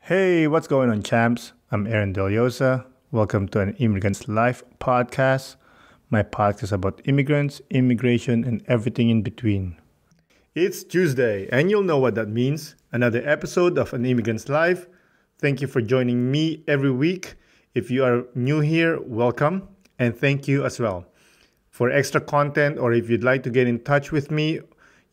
Hey, what's going on, champs? I'm Aaron Deliosa. Welcome to an Immigrants Life podcast, my podcast about immigrants, immigration, and everything in between. It's Tuesday, and you'll know what that means. Another episode of An Immigrant's Life. Thank you for joining me every week. If you are new here, welcome, and thank you as well. For extra content, or if you'd like to get in touch with me,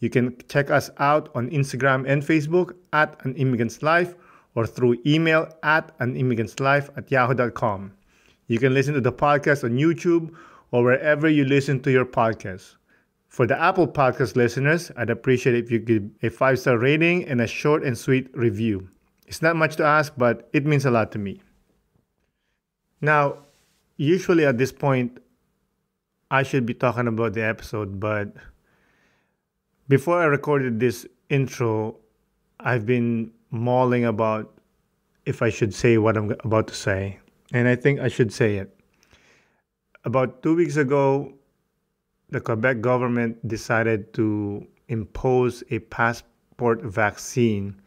you can check us out on Instagram and Facebook at An Immigrant's Life, or through email at animmigrantslife@yahoo.com. You can listen to the podcast on YouTube or wherever you listen to your podcasts. For the Apple Podcast listeners, I'd appreciate if you give a 5-star rating and a short and sweet review. It's not much to ask, but it means a lot to me. Now, usually at this point, I should be talking about the episode, but before I recorded this intro, I've been mulling about if I should say what I'm about to say, and I think I should say it. About 2 weeks ago, the Quebec government decided to impose a passport vaccine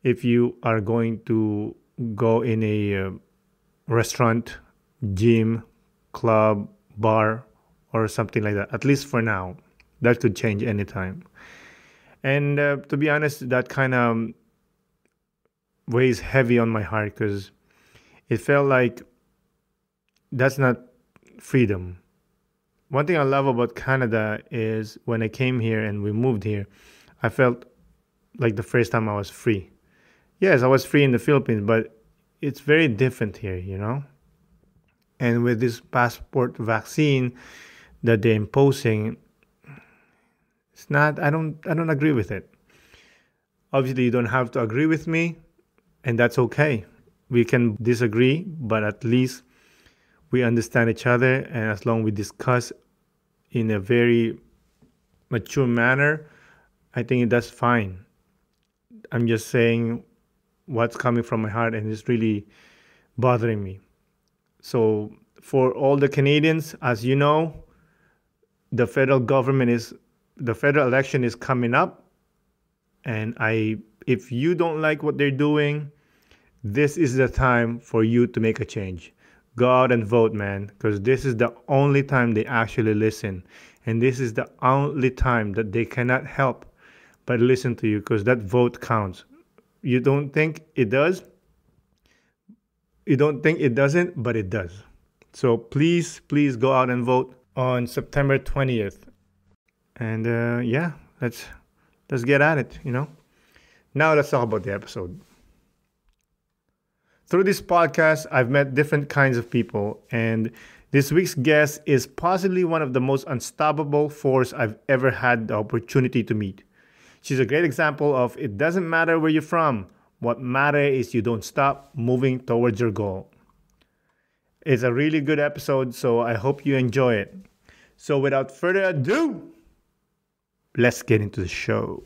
if you are going to go in a restaurant, gym, club, bar, or something like that, at least for now. That could change anytime. And to be honest, that kind of weighs heavy on my heart because it felt like that's not freedom. One thing I love about Canada is when I came here and we moved here, I felt like the first time I was free. Yes, I was free in the Philippines, but it's very different here, you know? And with this passport vaccine that they're imposing, it's not, I don't agree with it. Obviously, you don't have to agree with me, and that's okay. We can disagree, but at least we understand each other, and as long as we discuss in a very mature manner, I think that's fine. I'm just saying what's coming from my heart, and it's really bothering me. So for all the Canadians, as you know, the federal election is coming up, and if you don't like what they're doing, this is the time for you to make a change. Go out and vote, man, because this is the only time they actually listen. And this is the only time that they cannot help but listen to you, because that vote counts. You don't think it does? You don't think it doesn't, but it does. So please go out and vote on September 20th. And let's get at it, you know? Now let's talk about the episode. Through this podcast, I've met different kinds of people, and this week's guest is possibly one of the most unstoppable force I've ever had the opportunity to meet. She's a great example of it doesn't matter where you're from. What matters is you don't stop moving towards your goal. It's a really good episode, so I hope you enjoy it. So without further ado, let's get into the show.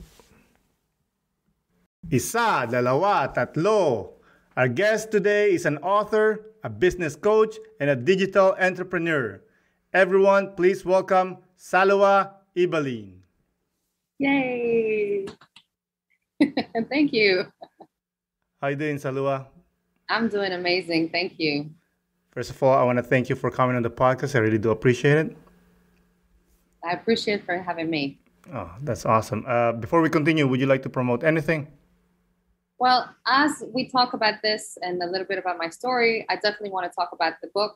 Isa, dalawa, tatlo. Our guest today is an author, a business coach, and a digital entrepreneur. Everyone, please welcome Saloua Ibaline. Yay! Thank you. How you doing, Saloua? I'm doing amazing. Thank you. First of all, I want to thank you for coming on the podcast. I really do appreciate it. I appreciate for having me. Oh, that's awesome. Before we continue, would you like to promote anything? Well, as we talk about this and a little bit about my story, I definitely want to talk about the book.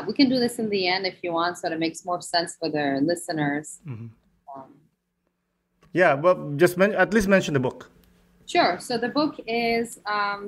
We can do this in the end if you want, so that it makes more sense for the listeners. Mm-hmm. Well, just at least mention the book. Sure. So the book is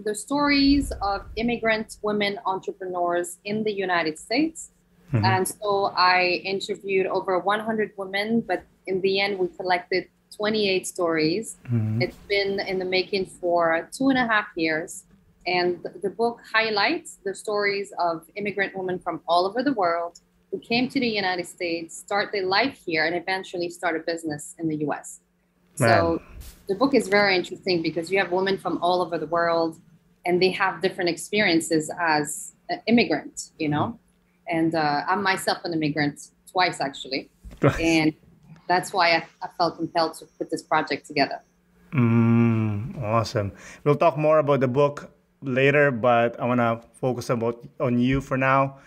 the stories of immigrant women entrepreneurs in the United States. Mm-hmm. And so I interviewed over 100 women, but in the end, we collected 28 stories. Mm-hmm. It's been in the making for 2.5 years. And the book highlights the stories of immigrant women from all over the world who came to the United States, start their life here, and eventually start a business in the US. Man. So the book is very interesting because you have women from all over the world and they have different experiences as an immigrant, you know? And I'm myself an immigrant twice, actually. And that's why I felt compelled to put this project together. Awesome. We'll talk more about the book later, but I want to focus on you for now.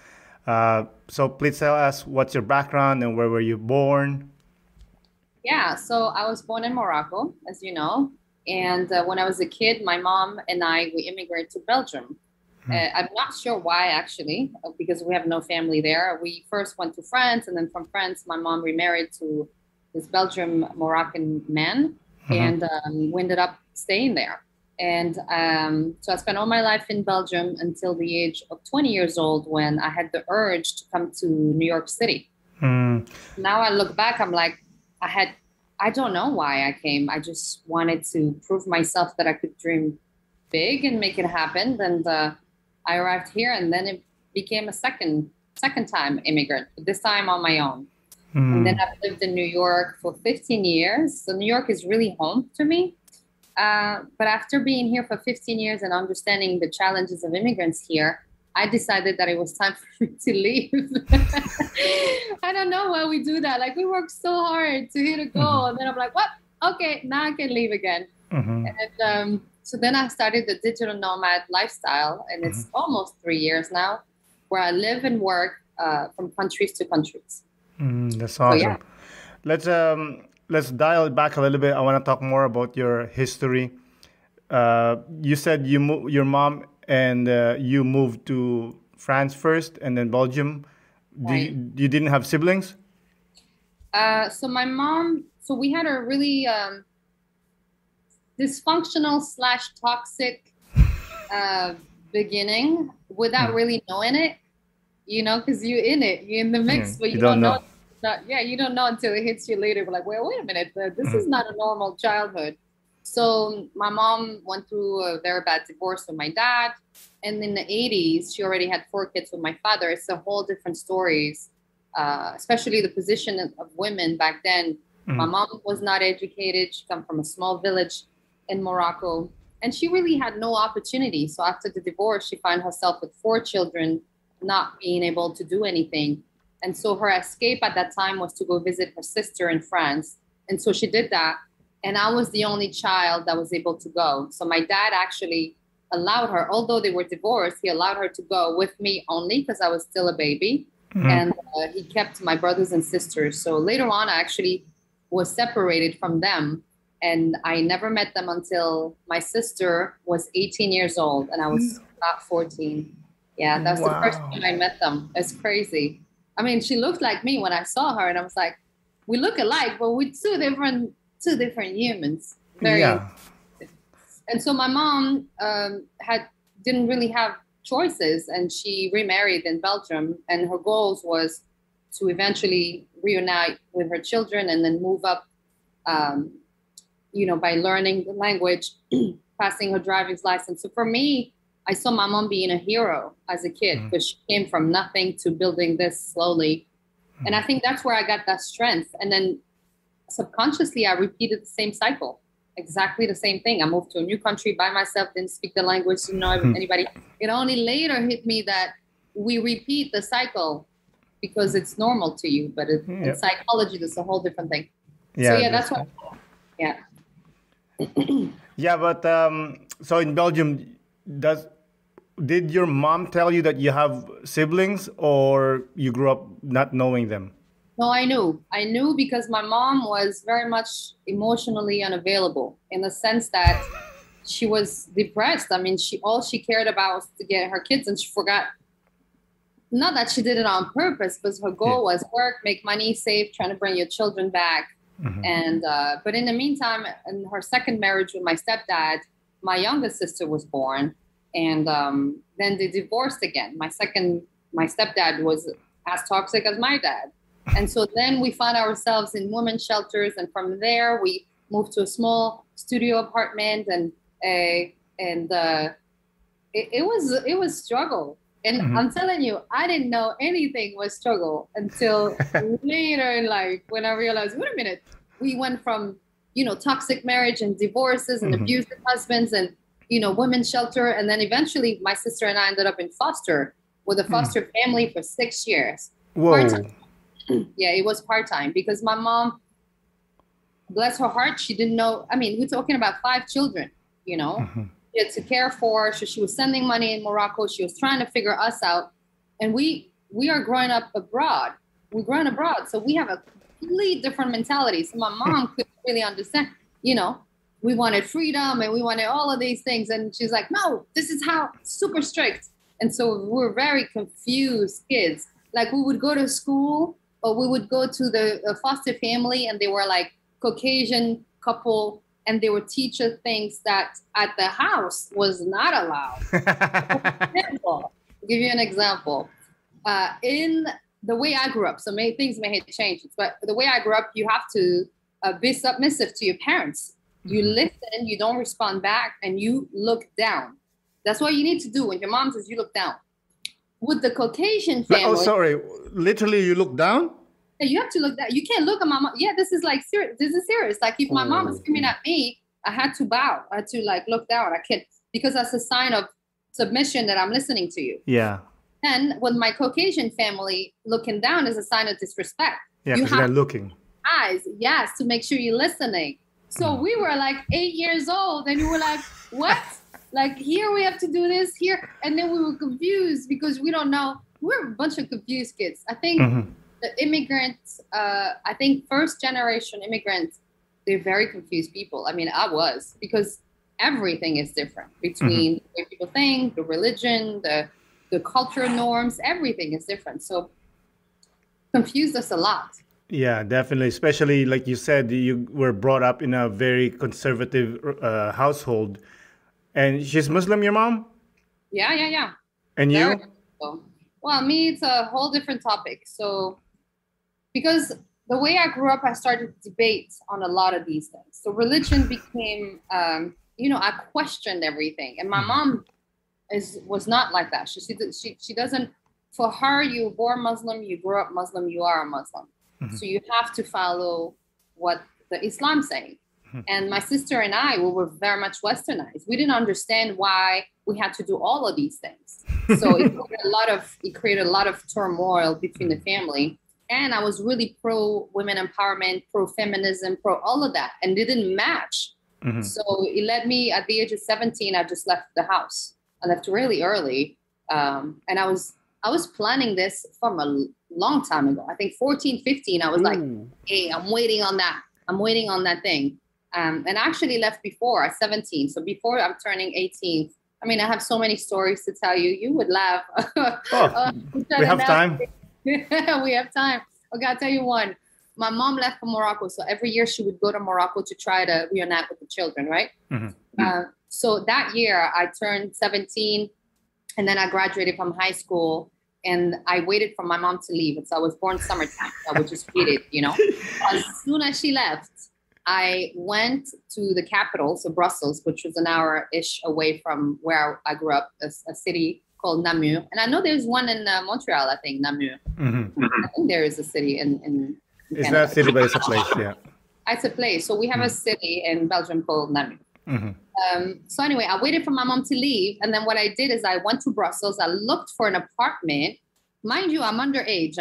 So please tell us what's your background and where were you born? Yeah, so I was born in Morocco, as you know. And when I was a kid, my mom and we immigrated to Belgium. I'm not sure why, actually, because we have no family there. We first went to France, and then from France, my mom remarried to this Belgian Moroccan man, and we ended up staying there. And so I spent all my life in Belgium until the age of 20 years old when I had the urge to come to New York City. Now I look back, I'm like, I don't know why I came. I just wanted to prove myself that I could dream big and make it happen. And I arrived here, and then it became a second time immigrant, this time on my own. And then I've lived in New York for 15 years. So New York is really home to me. But after being here for 15 years and understanding the challenges of immigrants here, I decided that it was time for me to leave. I don't know why we do that. Like, we work so hard to hit a goal. And then I'm like, what? Okay, now I can leave again. And so then I started the digital nomad lifestyle. And it's almost 3 years now where I live and work from countries to countries. That's awesome. So, yeah. Let's dial it back a little bit. I want to talk more about your history. You said your mom and you moved to France first and then Belgium. Right. You didn't have siblings? So my mom, we had a really dysfunctional / toxic beginning without really knowing it, because you're in the mix, but you don't know. You don't know until it hits you later. But like, well, wait a minute, this is not a normal childhood. So my mom went through a very bad divorce with my dad. And in the 80s, she already had 4 kids with my father. It's a whole different stories, especially the position of women back then. My mom was not educated. She come from a small village in Morocco. And she really had no opportunity. So after the divorce, she found herself with 4 children, not being able to do anything. And so her escape at that time was to go visit her sister in France. And so she did that. And I was the only child that was able to go. So my dad actually allowed her, although they were divorced, he allowed her to go with me only because I was still a baby. And he kept my brothers and sisters. So later on, I actually was separated from them. And I never met them until my sister was 18 years old and I was about 14. Yeah, that was the first time I met them. It's crazy. I mean, she looked like me when I saw her, and I was like, we look alike, but we're two different humans. And so my mom didn't really have choices, and she remarried in Belgium, and her goals was to eventually reunite with her children and then move up, by learning the language, passing her driver's license. So for me, I saw my mom being a hero as a kid because she came from nothing to building this slowly. And I think that's where I got that strength. And then subconsciously, I repeated the same cycle, exactly the same thing. I moved to a new country by myself, didn't speak the language, didn't know anybody. It only later hit me that we repeat the cycle because it's normal to you. But in psychology, that's a whole different thing. That's what. But so in Belgium, did your mom tell you that you have siblings, or you grew up not knowing them? No, I knew. I knew because my mom was very much emotionally unavailable in the sense that she was depressed. I mean, all she cared about was to get her kids, and she forgot. Not that she did it on purpose, but her goal was work, make money, save, trying to bring your children back. And but in the meantime, in her second marriage with my stepdad, my youngest sister was born. And then they divorced again. My stepdad was as toxic as my dad. And so then we found ourselves in women's shelters. And from there, we moved to a small studio apartment. And it was struggle. And I'm telling you, I didn't know anything was struggle until later in life when I realized, wait a minute, we went from, toxic marriage and divorces and abusive husbands and, women's shelter. And then eventually my sister and I ended up in foster with a foster family for 6 years. Part-time. Yeah, it was part-time because my mom, bless her heart, she didn't know. I mean, we're talking about 5 children, She had to care for. So she was sending money in Morocco. She was trying to figure us out. And we are growing up abroad. We're growing abroad. So we have a complete different mentality. So my mom couldn't really understand, we wanted freedom and we wanted all of these things. And she's like, no, this is how, super strict. And so we were very confused kids. Like we would go to school or we would go to the foster family and they were like Caucasian couple and they would teach us things that at the house was not allowed. I'll give you an example. In the way I grew up, so many things may have changed, but the way I grew up, you have to be submissive to your parents. You listen, you don't respond back, and you look down. That's what you need to do. When your mom says you look down. With the Caucasian family. Oh, sorry. Literally, you look down? Yeah, you have to look down. You can't look at my mom. Yeah, this is like serious. This is serious. Like if my mom was screaming at me, I had to bow. I had to like look down. I can't, because that's a sign of submission that I'm listening to you. Yeah. And with my Caucasian family, looking down is a sign of disrespect. Yeah, because they're looking. Eyes, yes, to make sure you're listening. So we were like 8 years old and we were like, what? Like here we have to do this here. And then we were confused because we don't know. We're a bunch of confused kids. I think the immigrants, I think first generation immigrants, they're very confused people. I mean, I was, because everything is different between the way people think, the religion, the cultural norms, everything is different. So confused us a lot. Yeah, definitely. Especially like you said, you were brought up in a very conservative household. And she's Muslim, your mom? Yeah. And you? Well, me, it's a whole different topic. So because the way I grew up, I started to debate on a lot of these things. So religion became, I questioned everything. And my mom was not like that. She doesn't, for her, you were born Muslim, you grew up Muslim, you are a Muslim. So you have to follow what the Islam saying. And my sister and I, we were very much westernized. We didn't understand why we had to do all of these things. So it created a lot of turmoil between the family. And I was really pro women empowerment, pro feminism, pro all of that. And it didn't match. So it led me at the age of 17, I just left the house. I left really early. And I was planning this from a long time ago. I think 14, 15, I was like, hey, I'm waiting on that. I'm waiting on that thing. And I actually left before at 17. So before I'm turning 18, I mean, I have so many stories to tell you. You would laugh. We have time. We have time. Okay, I'll tell you one. My mom left for Morocco. So every year she would go to Morocco to try to reunite with the children, right? So that year I turned 17 and then I graduated from high school. And I waited for my mom to leave. So I was born summertime. So I would just wait it, As soon as she left, I went to the capital, so Brussels, which was an hour-ish away from where I grew up, a city called Namur. And I know there's one in Montreal, I think, Namur. I think there is a city in It's Canada. not a city, but it's a place, yeah. It's a place. So we have a city in Belgium called Namur. So anyway, I waited for my mom to leave. And then what I did is I went to Brussels. I looked for an apartment. Mind you, I'm underage,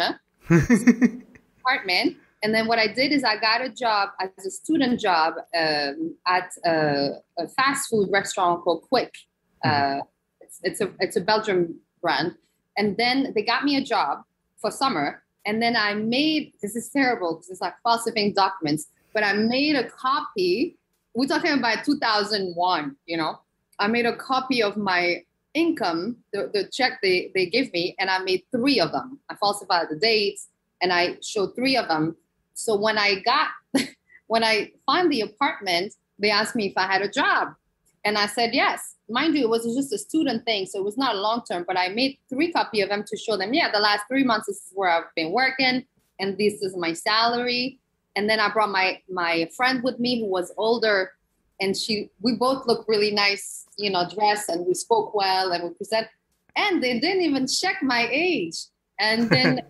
apartment. And then what I did is I got a job as a student job at a fast food restaurant called Quick. It's a Belgian brand. And then they got me a job for summer. And then I made, this is terrible because it's like falsifying documents, but I made a copy. We're talking about 2001, I made a copy of my income, the check they give me, and I made 3 of them. I falsified the dates and I showed 3 of them. So when I found the apartment, they asked me if I had a job. And I said, yes. Mind you, it was just a student thing. So it was not long-term, but I made 3 copies of them to show them, the last 3 months, this is where I've been working. And this is my salary. And then I brought my friend with me who was older, and we both looked really nice, dressed, and we spoke well, and we present. And they didn't even check my age. And then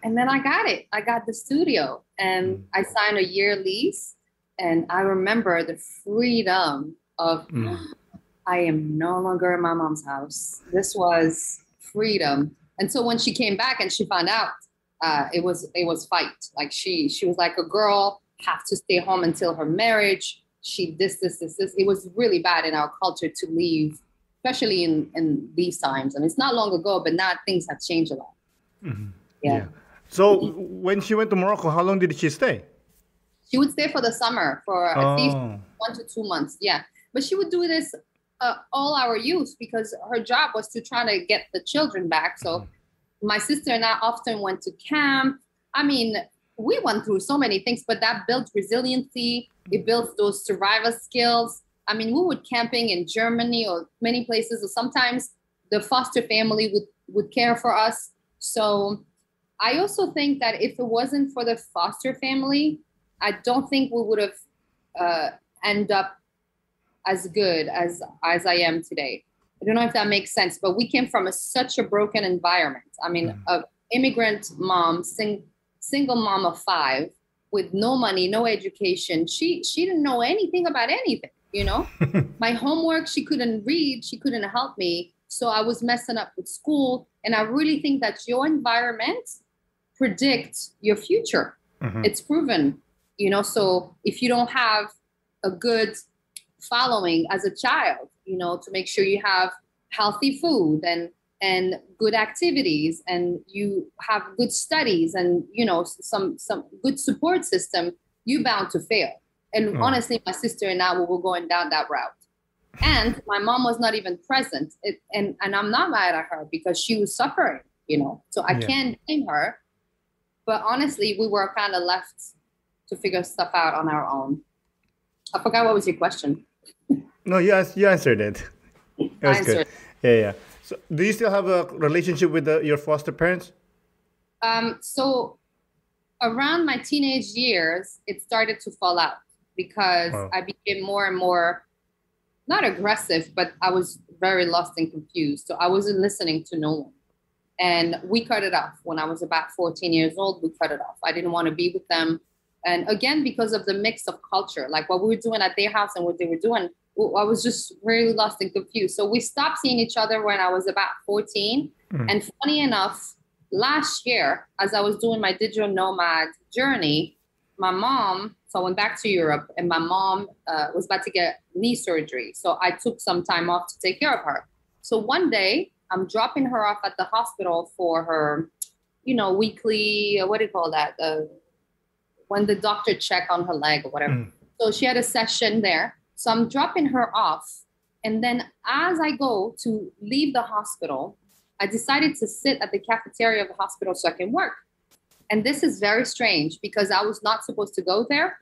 I got it. I got the studio, and I signed a year lease. And I remember the freedom of I am no longer in my mom's house. This was freedom. And so when she came back and she found out, it was fight. Like she was like, a girl have to stay home until her marriage. she this. It was really bad in our culture to leave, especially in these times. And it's not long ago, but now things have changed a lot. Mm-hmm. Yeah. So when she went to Morocco, how long did she stay? She would stay for the summer for at least 1 to 2 months. Yeah. But she would do this all our youth because her job was to try to get the children back. So my sister and I often went to camp. I mean, we went through so many things, but that built resiliency. It builds those survival skills. I mean, we would camping in Germany or many places, or sometimes the foster family would care for us. So I also think that if it wasn't for the foster family, I don't think we would have end up as good as I am today. I don't know if that makes sense, but we came from such a broken environment. I mean, an immigrant mom, single mom of 5 with no money, no education. She didn't know anything about anything, you know? My homework, she couldn't read, she couldn't help me. So I was messing up with school. And I really think that your environment predicts your future. It's proven, you know? So if you don't have a good following as a child, you know, to make sure you have healthy food and good activities and you have good studies and, you know, some good support system, you're bound to fail. And honestly, my sister and I, we were going down that route. And my mom was not even present. And I'm not mad at her because she was suffering, you know, so I can't blame her. But honestly, we were kind of left to figure stuff out on our own. I forgot what was your question. No, you answered it. It was good. Yeah. So, do you still have a relationship with your foster parents? So, around my teenage years, it started to fall out because I became more and more, not aggressive, but I was very lost and confused. So, I wasn't listening to no one. And we cut it off. When I was about 14 years old, we cut it off. I didn't want to be with them. And again, because of the mix of culture, like what we were doing at their house and what they were doing, I was just really lost and confused. So we stopped seeing each other when I was about 14. And funny enough, last year, as I was doing my digital nomad journey, my mom, so I went back to Europe and my mom was about to get knee surgery. So I took some time off to take care of her. So one day I'm dropping her off at the hospital for her, you know, weekly, what do you call that? When the doctor check on her leg or whatever. So she had a session there. So I'm dropping her off. And then as I go to leave the hospital, I decided to sit at the cafeteria of the hospital so I can work. And this is very strange because I was not supposed to go there.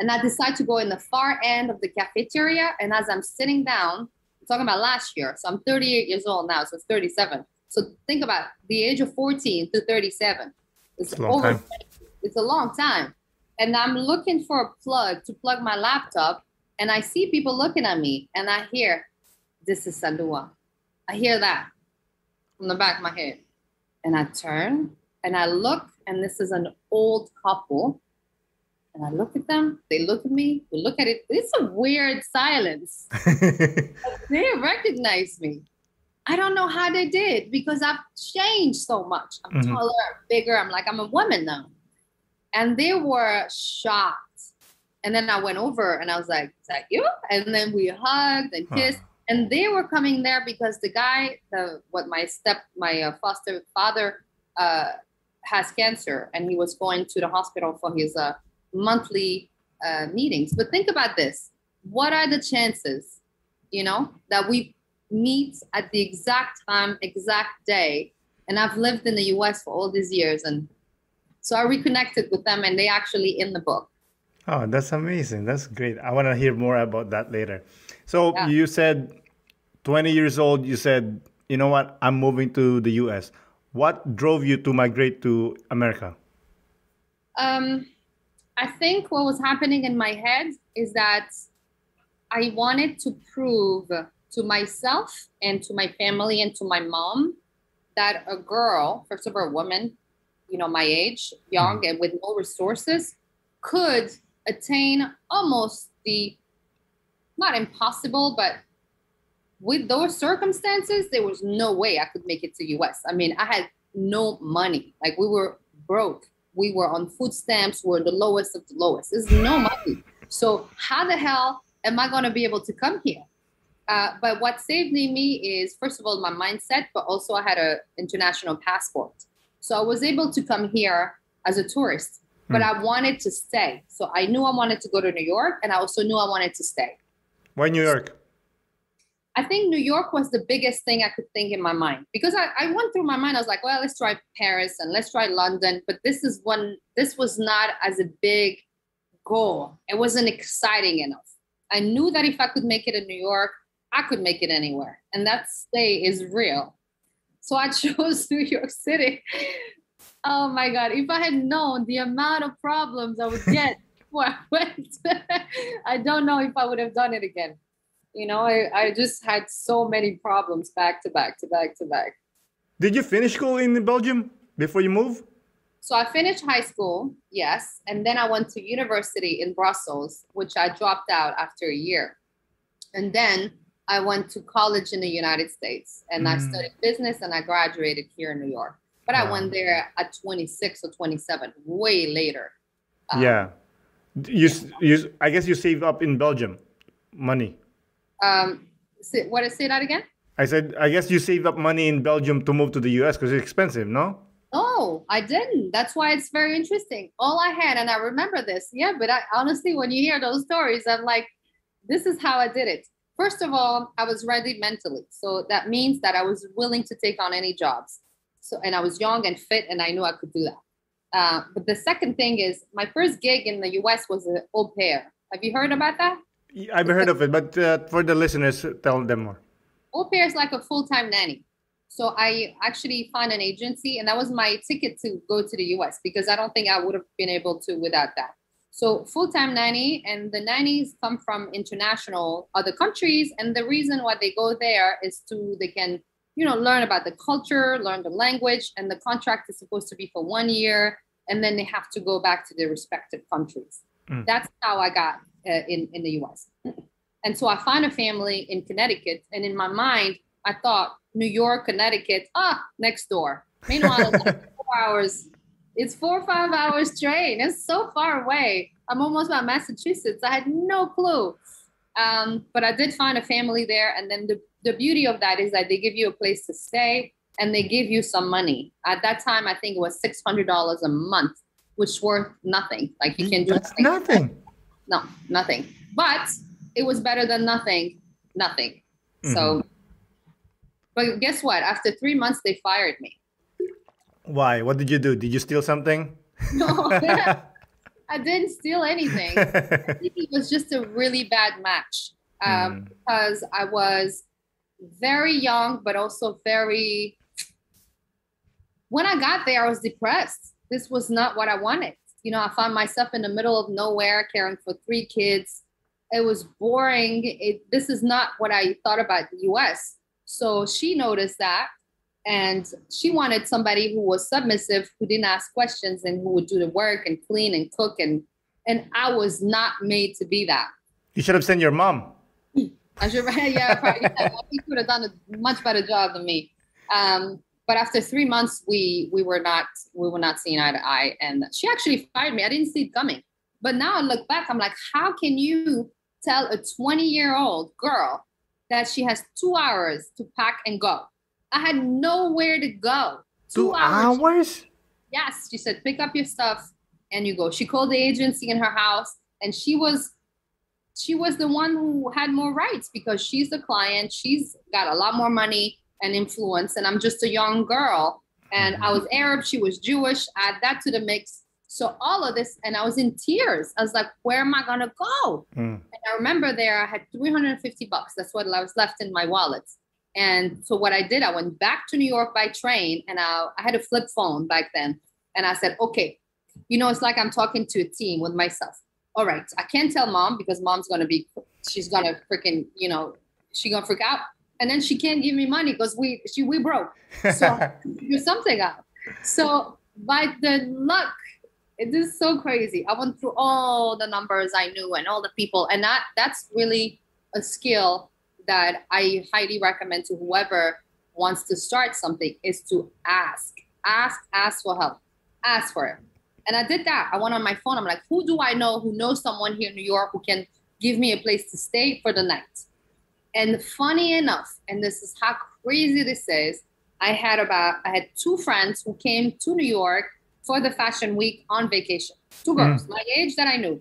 And I decided to go in the far end of the cafeteria. And as I'm sitting down, I'm talking about last year. So I'm 38 years old now, so it's 37. So think about the age of 14 to 37. It's a long time. It's a long time. And I'm looking for a plug to plug my laptop. And I see people looking at me and I hear, this is Saloua. I hear that from the back of my head. And I turn and I look and this is an old couple. And I look at them, they look at me, we look at it. It's a weird silence. They recognize me. I don't know how they did because I've changed so much. I'm taller, bigger. I'm a woman now. And they were shocked. And then I went over and I was like, is that you? And then we hugged and kissed. And they were coming there because the guy, my foster father has cancer. And he was going to the hospital for his monthly meetings. But think about this. What are the chances, you know, that we meet at the exact time, exact day? And I've lived in the US for all these years. And so I reconnected with them and they actually in the book. Oh, that's amazing. That's great. I want to hear more about that later. So you said 20 years old, you said, you know what, I'm moving to the US. What drove you to migrate to America? I think what was happening in my head is that I wanted to prove to myself and to my family and to my mom that a girl, first of all, a woman, you know, my age, young and with no resources, could attain almost the, not impossible, but with those circumstances, there was no way I could make it to US. I mean, I had no money. Like we were broke. We were on food stamps. We were the lowest of the lowest. There's no money. So how the hell am I going to be able to come here? But what saved me is, first of all, my mindset, but also I had an international passport. So I was able to come here as a tourist, but I wanted to stay. So I knew I wanted to go to New York, and I also knew I wanted to stay. Why New York? I think New York was the biggest thing I could think in my mind, because I went through my mind. I was like, well, let's try Paris and let's try London. But this was not as a big goal. It wasn't exciting enough. I knew that if I could make it in New York, I could make it anywhere. And that stay is real. So I chose New York City. Oh my God. If I had known the amount of problems I would get before I went, I don't know if I would have done it again. You know, I just had so many problems back to back to back to back. Did you finish school in Belgium before you moved? So I finished high school, yes. And then I went to university in Brussels, which I dropped out after a year. And then I went to college in the United States, and I studied business, and I graduated here in New York. But I went there at 26 or 27, way later. Yeah. I guess you saved up in Belgium money. Say that again? I said, I guess you saved up money in Belgium to move to the US because it's expensive, no? No, I didn't. That's why it's very interesting. All I had, and I remember this, but I honestly, when you hear those stories, I'm like, this is how I did it. First of all, I was ready mentally. So that means that I was willing to take on any jobs. So, and I was young and fit, and I knew I could do that. But the second thing is, my first gig in the US was an au pair. Have you heard about that? I've heard of it, but for the listeners, tell them more. Au pair is like a full-time nanny. So I actually found an agency, and that was my ticket to go to the US, because I don't think I would have been able to without that. So full-time nanny, and the nannies come from international other countries. And the reason why they go there is they can, learn about the culture, learn the language, and the contract is supposed to be for 1 year. And then they have to go back to their respective countries. That's how I got in the US. And so I found a family in Connecticut. And in my mind, I thought New York, Connecticut, next door. Meanwhile, it's like 4 hours. It's 4 or 5 hours train. It's so far away. I'm almost by Massachusetts. I had no clue. But I did find a family there. And then the beauty of that is that they give you a place to stay, and they give you some money. At that time, I think it was $600 a month, which was worth nothing. Like, you can do nothing. No, nothing. But it was better than nothing. So, but guess what? After 3 months, they fired me. Why? What did you do? Did you steal something? No, I didn't steal anything. I think it was just a really bad match, because I was very young, but also when I got there, I was depressed. This was not what I wanted. I found myself in the middle of nowhere, caring for 3 kids. It was boring. This is not what I thought about the US. So she noticed that. And she wanted somebody who was submissive, who didn't ask questions, and who would do the work and clean and cook. And I was not made to be that. You should have sent your mom. I should, yeah, probably. He could have done a much better job than me. But after 3 months, we were not seeing eye to eye, and she actually fired me. I didn't see it coming. But now I look back, I'm like, how can you tell a 20-year-old girl that she has 2 hours to pack and go? I had nowhere to go. 2 hours? Yes. She said, pick up your stuff and you go. She called the agency in her house, and she was the one who had more rights, because she's the client. She's got a lot more money and influence. And I'm just a young girl. And I was Arab. She was Jewish. Add that to the mix. So all of this, and I was in tears. I was like, where am I going to go? And I remember there, I had $350. That's what was left in my wallet. And so what I did, I went back to New York by train, and I had a flip phone back then. And I said, okay, it's like I'm talking to a team with myself. All right, I can't tell mom, because mom's going to she's going to freaking, she's going to freak out. And then she can't give me money because we broke. So do something out. So by the luck, it is so crazy. I went through all the numbers I knew and all the people. And that's really a skill that I highly recommend to whoever wants to start something, is to ask for help. Ask for it. And I did that. I went on my phone. I'm like, who do I know who knows someone here in New York who can give me a place to stay for the night? And funny enough, and this is how crazy this is, I had 2 friends who came to New York for the fashion week on vacation. 2 girls, my age that I knew.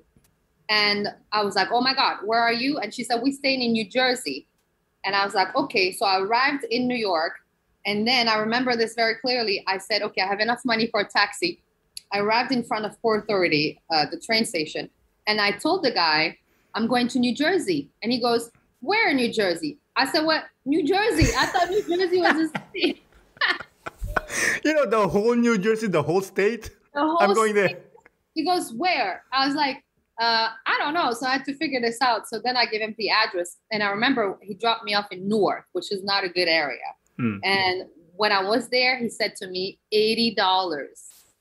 And I was like, oh my God, where are you? And she said, we're staying in New Jersey. And I was like, okay. So I arrived in New York. And then I remember this very clearly. I said, okay, I have enough money for a taxi. I arrived in front of Port Authority, the train station. And I told the guy, I'm going to New Jersey. And he goes, where in New Jersey? I said, what? New Jersey. I thought New Jersey was a state. The whole New Jersey, the whole state? I'm going there. He goes, where? I was like, I don't know. So I had to figure this out. So then I gave him the address. And I remember he dropped me off in Newark, which is not a good area. And when I was there, he said to me, $80.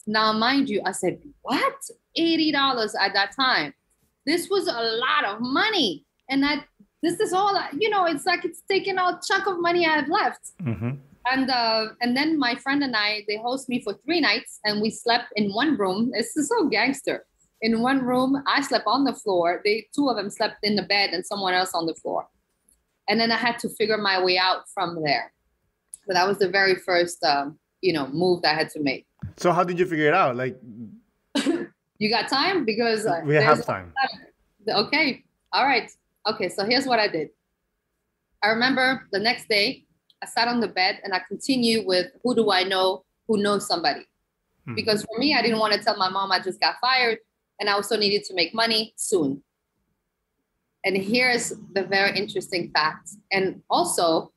Now, mind you, I said, what? $80 at that time. This was a lot of money. And this is all, it's like it's taking a chunk of money I have left. And then my friend and I, they host me for 3 nights and we slept in one room. This is so gangster. In one room, I slept on the floor. 2 of them slept in the bed and someone else on the floor. And then I had to figure my way out from there. But that was the very first, move that I had to make. So how did you figure it out? Like, you got time? Because we have time. Okay. All right. Okay. So here's what I did. I remember the next day, I sat on the bed and I continued with who do I know who knows somebody? Because for me, I didn't want to tell my mom I just got fired and I also needed to make money soon. And here's the very interesting fact. And also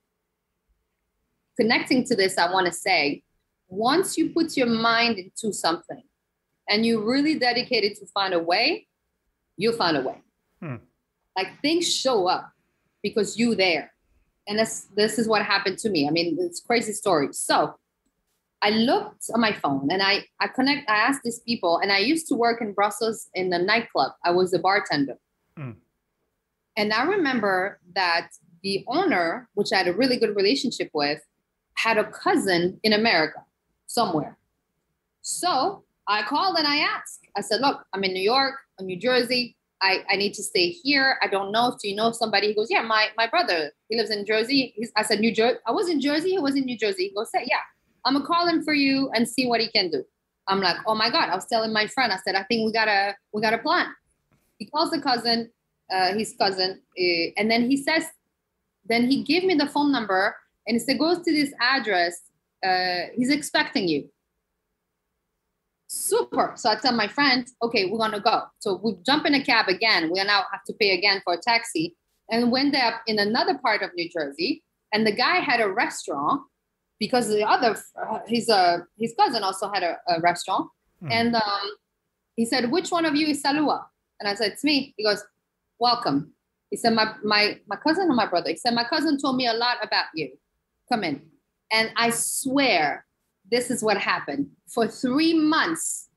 connecting to this, I want to say, once you put your mind into something and you really dedicated to find a way, you'll find a way. Like things show up because you're there. And this is what happened to me. I mean, it's a crazy story. So I looked on my phone and I asked these people, and I used to work in Brussels in the nightclub. I was a bartender. And I remember that the owner, which I had a really good relationship with, had a cousin in America somewhere. So I called and I asked. I said, look, I'm in New York, I'm New Jersey. I need to stay here. I don't know. Do you know somebody? He goes, yeah, my brother, he lives in Jersey. I said, New Jersey. I was in Jersey. He was in New Jersey. He goes, yeah, I'm going to call him for you and see what he can do. I'm like, oh my God. I was telling my friend, I said, I think we got a plan. He calls the cousin, his cousin. And then he says, then he gave me the phone number and he said, goes to this address. He's expecting you. Super. So I tell my friend, okay, we're going to go. So we jump in a cab again. We now have to pay again for a taxi. And went up in another part of New Jersey. And the guy had a restaurant because the other, his cousin also had a restaurant. And he said, which one of you is Saloua? And I said, it's me. He goes, welcome. He said, my cousin or my brother? He said, my cousin told me a lot about you. Come in. And I swear, this is what happened. For 3 months,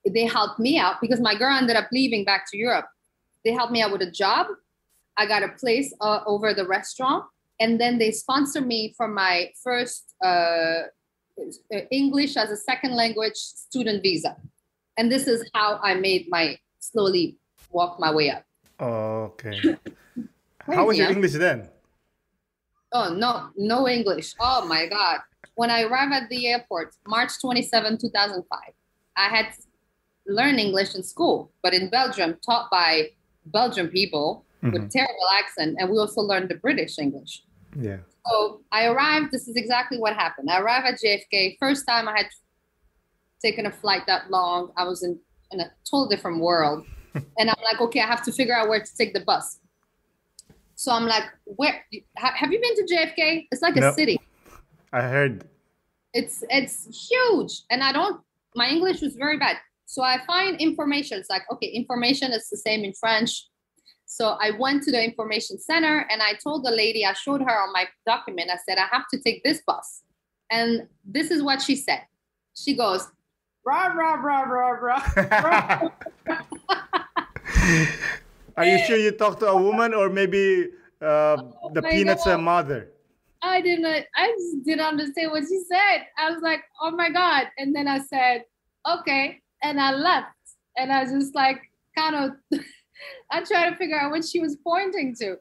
they helped me out because my girl ended up leaving back to Europe. They helped me out with a job. I got a place over the restaurant. And then they sponsored me for my first English as a second language student visa. And this is how I slowly walked my way up. Oh, okay. How was your English then? Oh, no English. Oh my God. When I arrived at the airport, March 27, 2005, I had learned English in school, but in Belgium, taught by Belgian people with terrible accent. And we also learned the British English. Yeah. So I arrived. This is exactly what happened. I arrived at JFK. First time I had taken a flight that long. I was in a total different world. And I'm like, okay, I have to figure out where to take the bus. So I'm like, where? Have you been to JFK? It's like a city. I heard. It's huge. And my English was very bad. So I find information. It's like, okay, information is the same in French. So I went to the information center and I told the lady, I showed her on my document. I said, I have to take this bus. And this is what she said. She goes, rah, rah, rah, rah, rah. Are you sure you talked to a woman or maybe the Peanuts' mother? I just didn't understand what she said. I was like, oh my God. And then I said, okay. and I left. And I was just like, kind of, I tried to figure out what she was pointing to.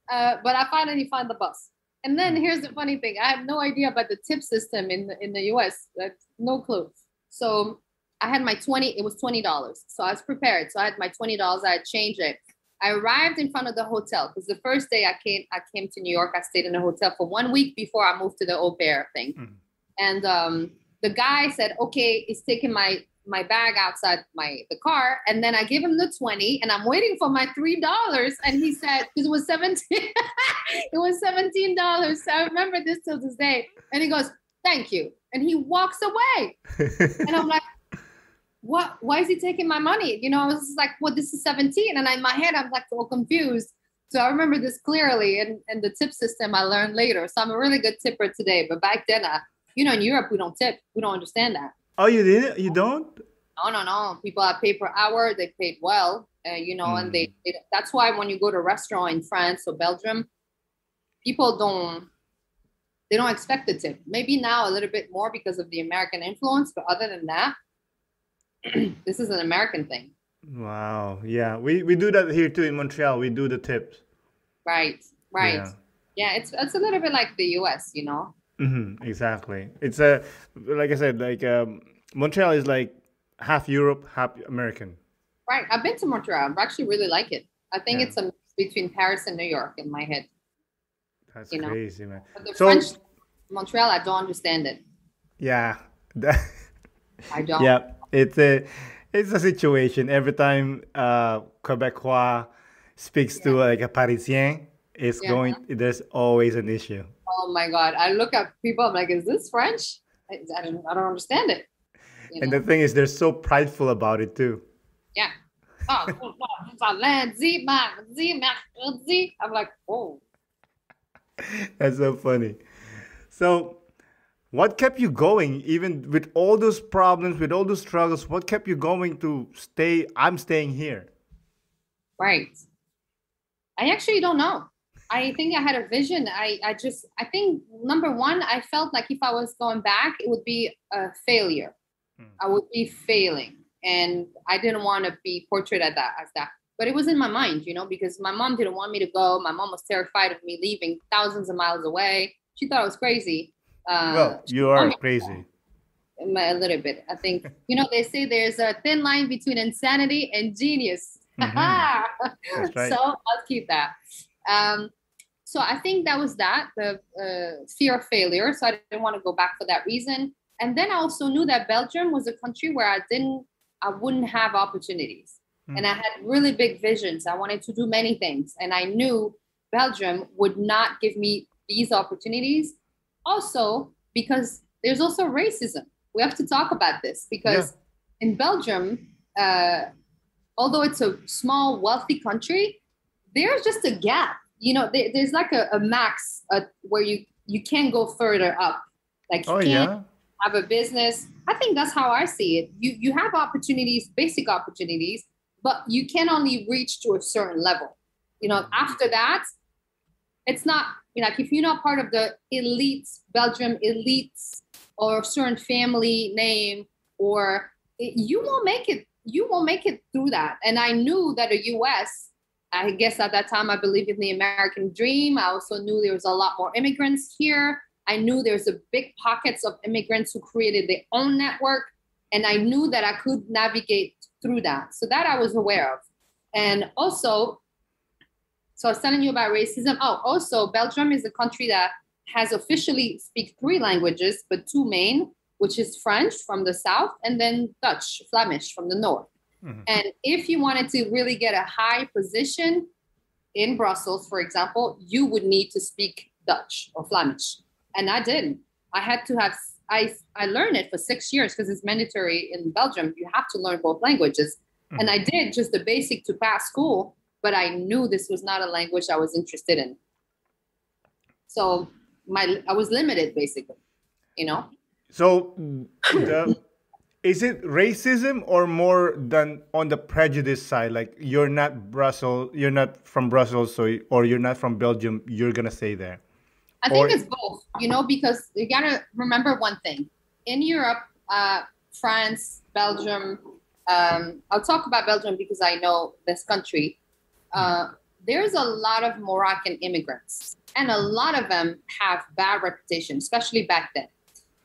But I finally found the bus. And then here's the funny thing. I have no idea about the tip system in the US. That's no clue. So I had my it was $20. So I was prepared. So I had my $20. I had changed it. I arrived in front of the hotel because the first day I came to New York. I stayed in a hotel for 1 week before I moved to the au pair thing. Mm-hmm. And the guy said, okay, he's taking my bag outside the car. And then I gave him the 20 and I'm waiting for my $3. And he said, because it was 17, it was $17. So I remember this till this day. And he goes, thank you. And he walks away. And I'm like, what? Why is he taking my money? You know, I was just like, well, this is 17. And in my head, I'm like all confused. So I remember this clearly. And the tip system I learned later. So I'm a really good tipper today. But back then, in Europe, we don't tip. We don't understand that. Oh, you didn't? You don't? No. People are paid per hour. They paid well, and that's why when you go to a restaurant in France or Belgium, people they don't expect the tip. Maybe now a little bit more because of the American influence. But other than that, this is an American thing. Wow. Yeah. We do that here too in Montreal. We do the tips. Right. Yeah, it's a little bit like the US, you know? Mm-hmm, exactly. It's like I said, Montreal is like half Europe, half American. Right. I've been to Montreal. I actually really like it. I think it's a mix between Paris and New York in my head. That's crazy, man. But the French Montreal, I don't understand it. Yeah. I don't. Yeah. It's a situation. Every time Quebecois speaks to like a Parisien, there's always an issue. Oh my God. I look at people, I'm like, is this French? I don't understand it. And the thing is, they're so prideful about it too. Yeah. I'm like, oh. That's so funny. So what kept you going, even with all those problems, with all those struggles, what kept you going to stay? I'm staying here. Right. I actually don't know. I think I had a vision. I think number one, I felt like if I was going back, it would be a failure. I would be failing. And I didn't want to be portrayed as that. But it was in my mind, because my mom didn't want me to go. My mom was terrified of me leaving thousands of miles away. She thought I was crazy. Well, you are crazy. A little bit. I think, they say there's a thin line between insanity and genius. Mm-hmm. That's right. So I'll keep that. So I think that was the fear of failure. So I didn't want to go back for that reason. And then I also knew that Belgium was a country where I wouldn't have opportunities. And I had really big visions. I wanted to do many things. And I knew Belgium would not give me these opportunities. Also, because there's also racism. We have to talk about this because in Belgium, although it's a small, wealthy country, there's just a gap. There's like a max where you can't go further up. Like you can't have a business. I think that's how I see it. You have opportunities, basic opportunities, but you can only reach to a certain level. After that, it's not, like if you're not part of the elites, Belgium elites, or a certain family name, you won't make it. You won't make it through that. And I knew that the US, I guess at that time, I believed in the American dream. I also knew there was a lot more immigrants here. I knew there's a big pockets of immigrants who created their own network. And I knew that I could navigate through that. So that I was aware of. And also, so I was telling you about racism. Oh, also, Belgium is a country that has officially speak 3 languages, but 2 main, which is French from the south and then Dutch, Flemish from the north. Mm-hmm. And if you wanted to really get a high position in Brussels, for example, you would need to speak Dutch or Flemish. And I didn't. I had to have, I learned it for 6 years because it's mandatory in Belgium. You have to learn both languages. Mm-hmm. And I did just the basic to pass school, but I knew this was not a language I was interested in. So I was limited basically, So is it racism or more than on the prejudice side? Like you're not from Brussels, or you're not from Belgium, you're going to stay there? I think it's both, because you got to remember one thing. In Europe, France, Belgium, I'll talk about Belgium because I know this country. There's a lot of Moroccan immigrants, and a lot of them have bad reputation, especially back then.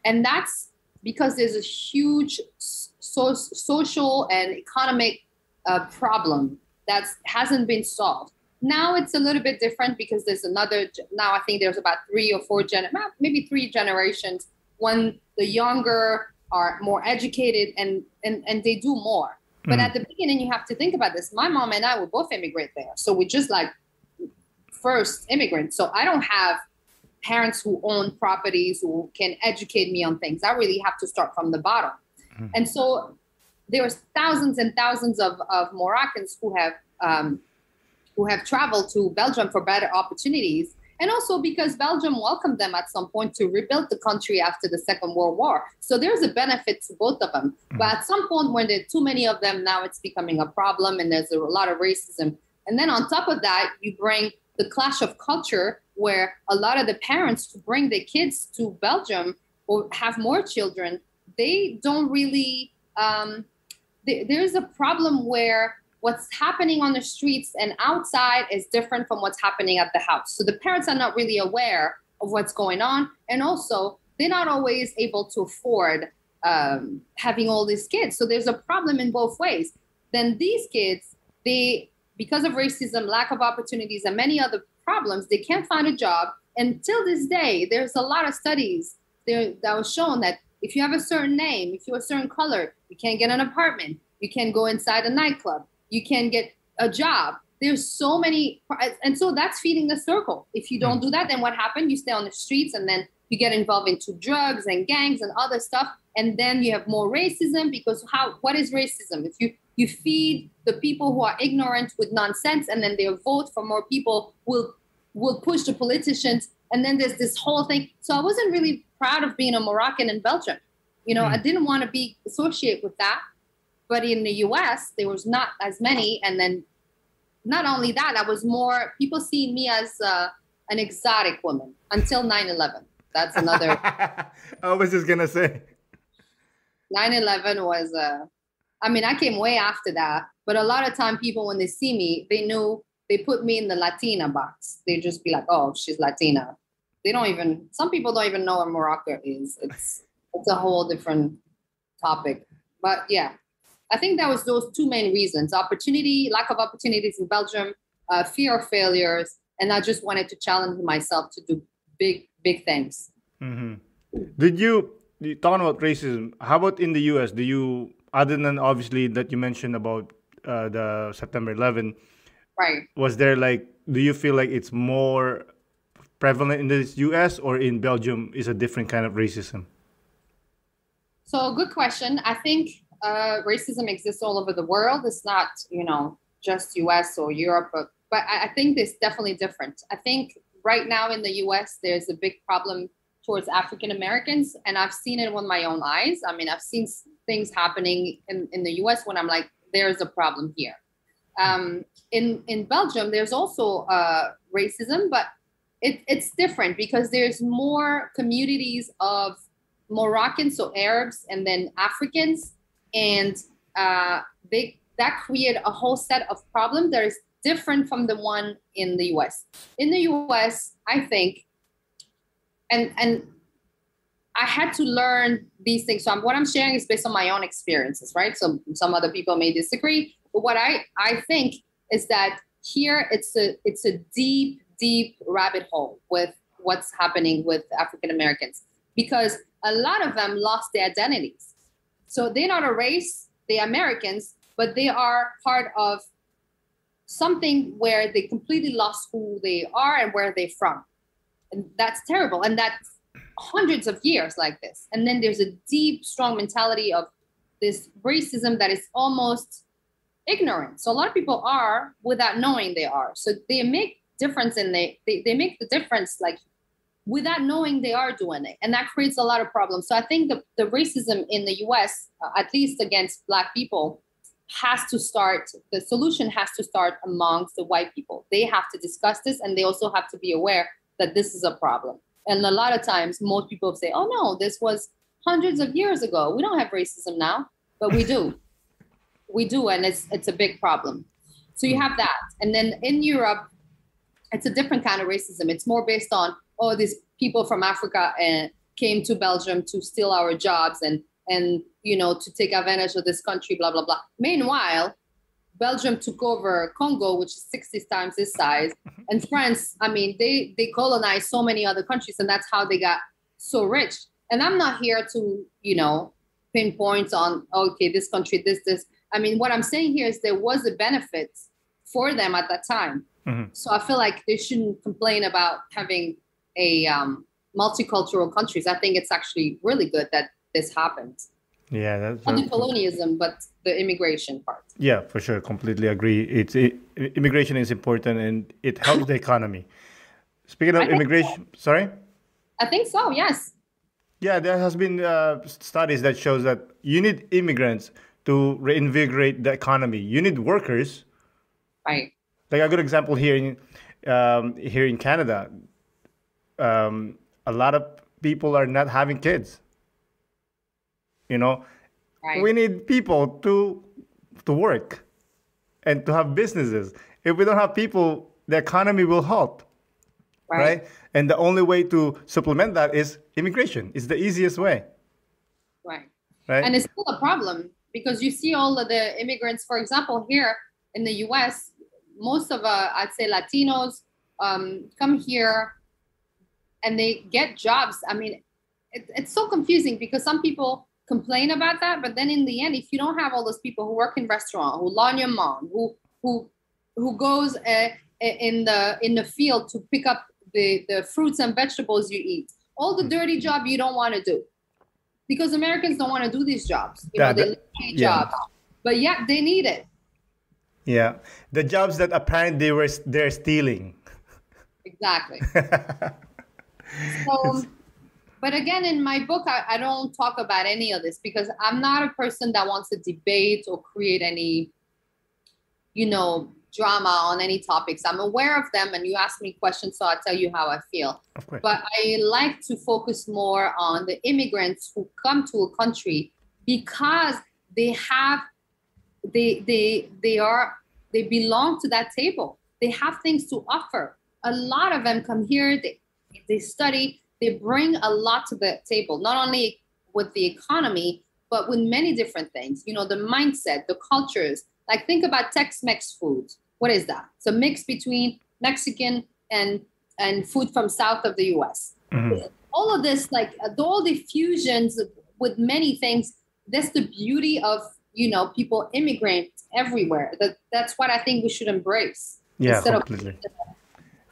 And that's because there's a huge social and economic problem that hasn't been solved. Now it's a little bit different because now I think there's about 3 or 4 maybe 3 generations when the younger are more educated and they do more. But at the beginning, you have to think about this. My mom and I were both immigrant there. So we're just like first immigrants. So I don't have parents who own properties who can educate me on things. I really have to start from the bottom. And so there's thousands and thousands of Moroccans who have traveled to Belgium for better opportunities. And also because Belgium welcomed them at some point to rebuild the country after the Second World War. So there's a benefit to both of them. But at some point when there are too many of them, now it's becoming a problem and there's a lot of racism. And then on top of that, you bring the clash of culture where a lot of the parents who bring their kids to Belgium or have more children, they don't really, there's a problem where what's happening on the streets and outside is different from what's happening at the house. So the parents are not really aware of what's going on. And also, they're not always able to afford having all these kids. So there's a problem in both ways. Then these kids, because of racism, lack of opportunities, and many other problems, they can't find a job. And till this day, there's a lot of studies that was shown that if you have a certain name, if you're a certain color, you can't get an apartment. You can't go inside a nightclub. You can get a job. There's so many. And so that's feeding the circle. If you don't do that, then what happens? You stay on the streets and then you get involved into drugs and gangs and other stuff. And then you have more racism because what is racism? If you feed the people who are ignorant with nonsense and then they'll vote for more people, will push the politicians. And then there's this whole thing. So I wasn't really proud of being a Moroccan in Belgium. I didn't want to be associated with that. But in the US, there was not as many. And then not only that, I was more, people see me as an exotic woman until 9/11. That's another. I was just going to say. 9/11 was, I came way after that. But a lot of time people, when they see me, they put me in the Latina box. They just be like, oh, she's Latina. Some people don't even know what Morocco is. It's a whole different topic. But yeah. I think that was those 2 main reasons: lack of opportunities in Belgium, fear of failures, and I just wanted to challenge myself to do big things. Did you talking about racism? How about in the U.S.? Other than obviously that you mentioned about the September 11, right? Was there do you feel like it's more prevalent in the U.S. or in Belgium is a different kind of racism? So good question. I think racism exists all over the world. It's not, just US or Europe, but I think it's definitely different. I think right now in the US, there's a big problem towards African Americans, and I've seen it with my own eyes. I've seen things happening in the US when I'm like, there's a problem here. In Belgium, there's also racism, but it's different because there's more communities of Moroccans, so Arabs, and then Africans. And that create a whole set of problems that is different from the one in the US. In the US, I think, and I had to learn these things. So what I'm sharing is based on my own experiences, right? So some other people may disagree. But what I think is that here it's a deep rabbit hole with what's happening with African Americans, because a lot of them lost their identities. So they're not a race, they're Americans, but they are part of something where they completely lost who they are and where they're from. And that's terrible. And that's hundreds of years like this. And then there's a deep, strong mentality of this racism that is almost ignorant. So a lot of people are without knowing they are. So they make difference and they make the difference without knowing they are doing it. And that creates a lot of problems. So I think the racism in the US, at least against Black people, the solution has to start amongst the white people. They have to discuss this, and they also have to be aware that this is a problem. And a lot of times, most people say, oh no, this was hundreds of years ago. We don't have racism now, but we do. We do, and it's a big problem. So you have that. And then in Europe, it's a different kind of racism. It's more based on, oh, these people from Africa came to Belgium to steal our jobs and to take advantage of this country, blah, blah, blah. Meanwhile, Belgium took over Congo, which is 60 times this size. And France, I mean, they colonized so many other countries, and that's how they got so rich. And I'm not here to, pinpoint on, okay, this country, this. I mean, what I'm saying here is there was a benefit for them at that time. Mm-hmm. So I feel like they shouldn't complain about having a multicultural countries. I think it's actually really good that this happened. Yeah, that's not the colonialism, but the immigration part. Yeah, for sure. Completely agree. Immigration is important and it helps the economy. Speaking of immigration, sorry? I think so, yes. Yeah, there has been studies that shows that you need immigrants to reinvigorate the economy. You need workers. Right. Like a good example here in Canada, a lot of people are not having kids. Right. We need people to work and to have businesses. If we don't have people, the economy will halt. Right? And the only way to supplement that is immigration. It's the easiest way. Right. And it's still a problem because you see all of the immigrants, for example, here in the U.S., most of, I'd say Latinos come here and they get jobs. I mean, it's so confusing because some people complain about that, but then in the end, if you don't have all those people who work in restaurant, who lawn your mom, who goes in the field to pick up the fruits and vegetables you eat, all the dirty job you don't want to do, because Americans don't want to do these jobs. They need jobs, but yet they need it. Yeah, the jobs that apparently they're stealing. Exactly. So, but again, in my book, I don't talk about any of this because I'm not a person that wants to debate or create any, drama on any topics. I'm aware of them, and you ask me questions, so I'll tell you how I feel. Of course. But I like to focus more on the immigrants who come to a country because they belong to that table. They have things to offer. A lot of them come here, they study, they bring a lot to the table, not only with the economy, but with many different things. The mindset, the cultures. Like think about Tex-Mex food. What is that? It's a mix between Mexican and food from south of the US. Mm-hmm. All of this, like all the fusions with many things, that's the beauty of, people immigrate everywhere. That's what I think we should embrace. Yeah, completely.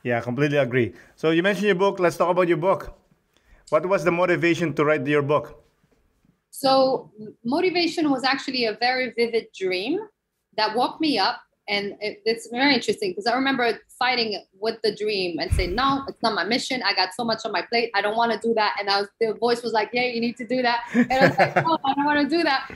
Yeah, completely agree. So you mentioned your book. Let's talk about your book. What was the motivation to write your book? So motivation was actually a very vivid dream that woke me up. And it's very interesting because I remember fighting with the dream and saying, no, it's not my mission. I got so much on my plate. I don't want to do that. And the voice was like, yeah, you need to do that. And I was like, no, I don't want to do that.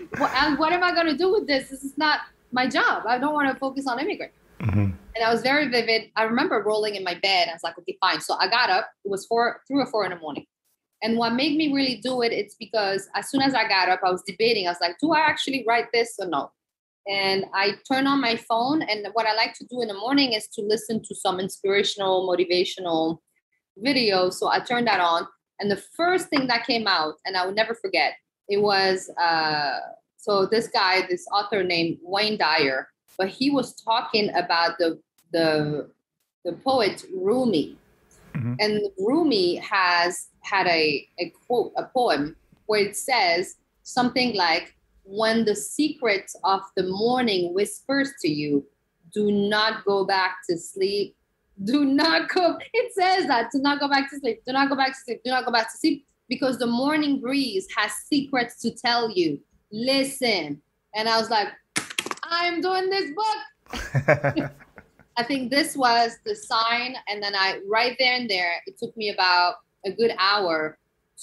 What am I going to do with this? This is not my job. I don't want to focus on immigrant. Mm-hmm. And I was very vivid. I remember rolling in my bed. I was like, okay, fine. So I got up. It was 3 or 4 in the morning. And what made me really do it, it's because as soon as I got up, I was debating. I was like, do I actually write this or no? And I turn on my phone, and what I like to do in the morning is to listen to some inspirational, motivational videos. So I turned that on, and the first thing that came out, and I will never forget, it was so this author named Wayne Dyer, but he was talking about the poet Rumi, mm-hmm. And Rumi had a quote, a poem where it says something like, when the secret of the morning whispers to you, do not go back to sleep. It says that, do not go back to sleep. Do not go back to sleep. Do not go back to sleep. Because the morning breeze has secrets to tell you. Listen. And I was like, I'm doing this book. I think this was the sign. And then right there and there, it took me about a good hour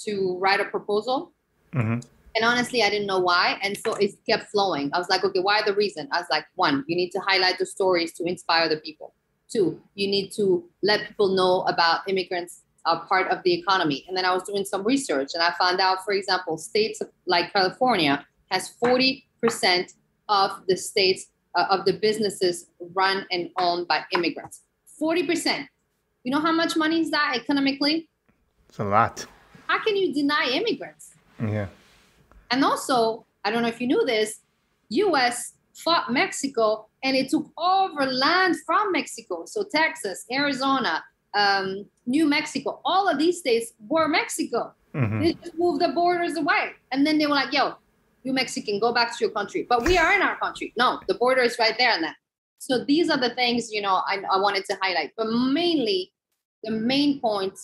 to write a proposal. Mm-hmm. And honestly, I didn't know why. And so it kept flowing. I was like, okay, why the reason? I was like, 1, you need to highlight the stories to inspire the people. 2, you need to let people know about immigrants are part of the economy. And then I was doing some research and I found out, for example, states like California has 40% of the states, of the businesses run and owned by immigrants. 40%. You know how much money is that economically? It's a lot. How can you deny immigrants? Yeah. And also, I don't know if you knew this, U.S. fought Mexico and it took over land from Mexico. So Texas, Arizona, New Mexico, all of these states were Mexico. Mm-hmm. They just moved the borders away. And then they were like, yo, you Mexican, go back to your country. But we are in our country. No, the border is right there. And that. So these are the things, you know, I wanted to highlight. But mainly, the main point,